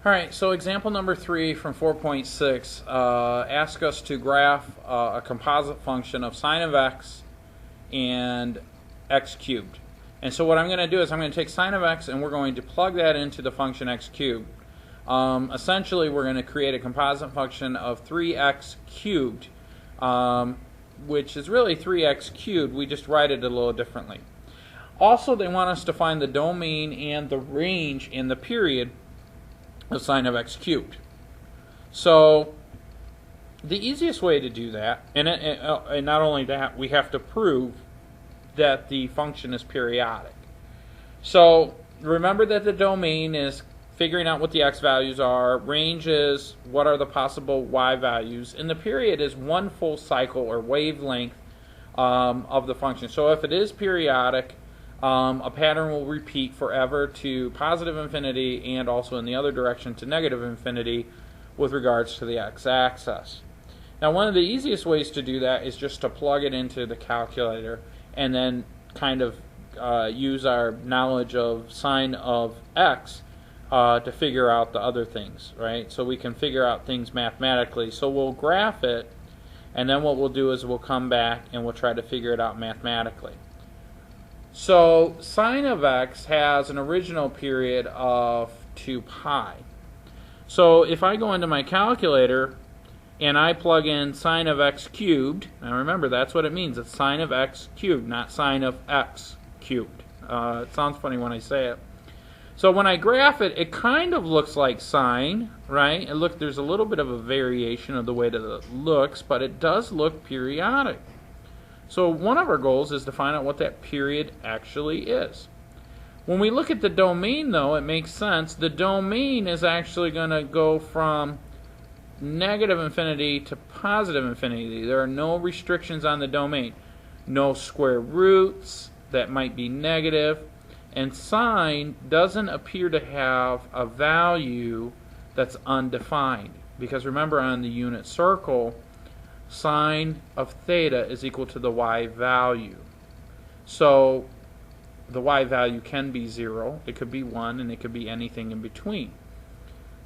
All right, so example number 3 from 4.6 asks us to graph a composite function of sine of x and x cubed. And so what I'm going to do is I'm going to take sine of x and we're going to plug that into the function x cubed. Essentially, we're going to create a composite function of 3x cubed, which is really 3x cubed. We just write it a little differently. Also, they want us to find the domain and the range in the period of sine of x cubed. So the easiest way to do that, and not only that, we have to prove that the function is periodic. So remember that the domain is figuring out what the x values are, range is what are the possible y values, and the period is one full cycle or wavelength of the function. So if it is periodic, a pattern will repeat forever to positive infinity and also in the other direction to negative infinity with regards to the x-axis. Now, one of the easiest ways to do that is just to plug it into the calculator and then kind of use our knowledge of sine of x to figure out the other things, right? So we can figure out things mathematically. So we'll graph it, and then what we'll do is we'll come back and we'll try to figure it out mathematically. So sine of x has an original period of 2 pi. So if I go into my calculator and I plug in sine of x cubed, now remember that's what it means, it's sine of x cubed, not sine of x cubed. It sounds funny when I say it. So when I graph it, it kind of looks like sine, right? And look, there's a little bit of a variation of the way that it looks, but it does look periodic. So one of our goals is to find out what that period actually is. When we look at the domain, though, it makes sense. The domain is actually going to go from negative infinity to positive infinity. There are no restrictions on the domain. No square roots that might be negative. And sine doesn't appear to have a value that's undefined. Because remember, on the unit circle, sine of theta is equal to the y value. So the y value can be 0, it could be 1, and it could be anything in between.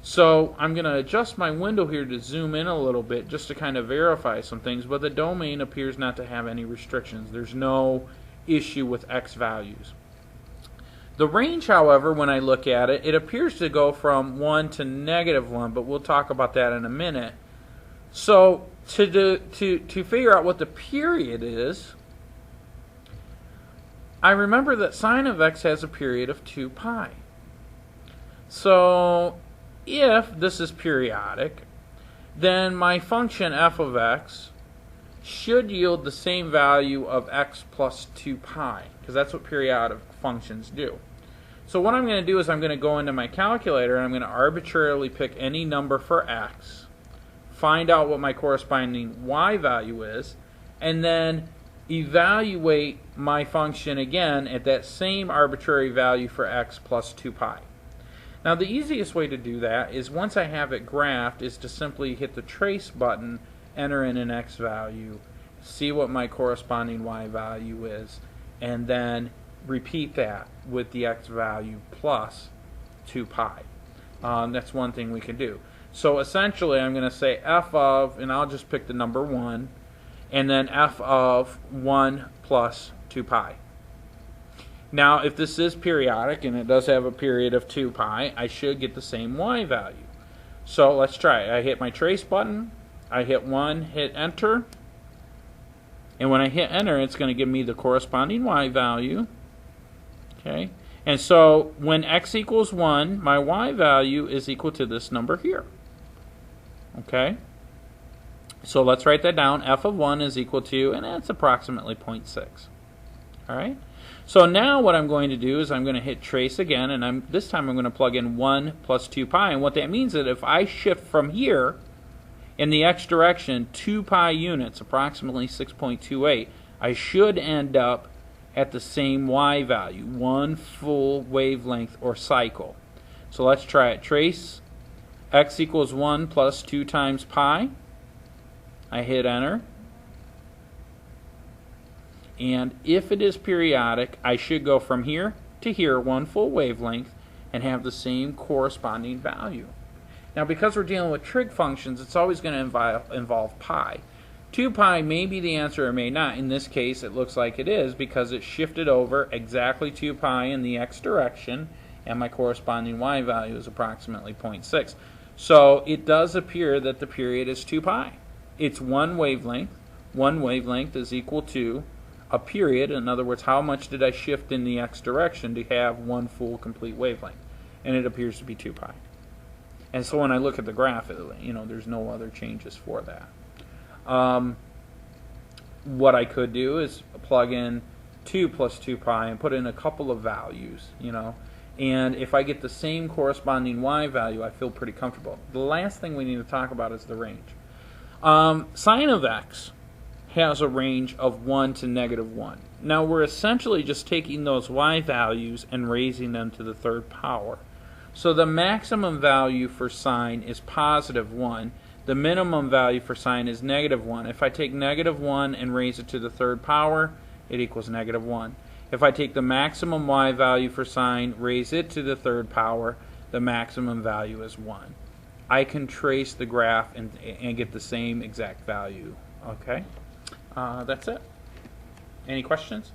So I'm going to adjust my window here to zoom in a little bit just to kind of verify some things, but the domain appears not to have any restrictions. There's no issue with x values. The range, however, when I look at it, it appears to go from 1 to negative 1, but we'll talk about that in a minute. So to figure out what the period is, I remember that sine of x has a period of 2 pi. So if this is periodic, then my function f of x should yield the same value of x plus 2 pi, because that's what periodic functions do. So what I'm going to do is I'm going to go into my calculator and I'm going to arbitrarily pick any number for x, find out what my corresponding y value is, and then evaluate my function again at that same arbitrary value for x plus 2 pi. Now the easiest way to do that is, once I have it graphed, is to simply hit the trace button, enter in an x value, see what my corresponding y value is, and then repeat that with the x value plus 2 pi. That's one thing we can do. So essentially I'm going to say f of, and I'll just pick the number 1, and then f of 1 plus 2 pi. Now if this is periodic, and it does have a period of 2 pi, I should get the same y value. So let's try it. I hit my trace button, I hit 1, hit enter, and when I hit enter, it's going to give me the corresponding y value. Okay, and so when x equals 1, my y value is equal to this number here. Okay, so let's write that down. F of 1 is equal to, and that's approximately 0.6. All right, so now what I'm going to do is I'm going to hit trace again, and this time I'm going to plug in 1 plus 2 pi, and what that means is that if I shift from here in the x direction 2 pi units, approximately 6.28, I should end up at the same y value, one full wavelength or cycle. So let's try it. Trace x equals 1 plus 2 times pi. I hit enter. And if it is periodic, I should go from here to here, one full wavelength, and have the same corresponding value. Now, because we're dealing with trig functions, it's always going to involve pi. 2 pi may be the answer or may not. In this case, it looks like it is because it shifted over exactly 2 pi in the x direction, and my corresponding y value is approximately 0.6. So it does appear that the period is 2 pi. It's one wavelength. One wavelength is equal to a period. In other words, how much did I shift in the x direction to have one full complete wavelength? And it appears to be 2 pi. And so when I look at the graph, there's no other changes for that. What I could do is plug in 2 plus 2 pi and put in a couple of values, and if I get the same corresponding y value, I feel pretty comfortable. The last thing we need to talk about is the range. Sine of x has a range of 1 to -1. Now we're essentially just taking those y values and raising them to the third power. So the maximum value for sine is +1. The minimum value for sine is -1. If I take -1 and raise it to the third power, it equals -1. If I take the maximum y value for sine, raise it to the third power, the maximum value is 1. I can trace the graph and get the same exact value. Okay, that's it. Any questions?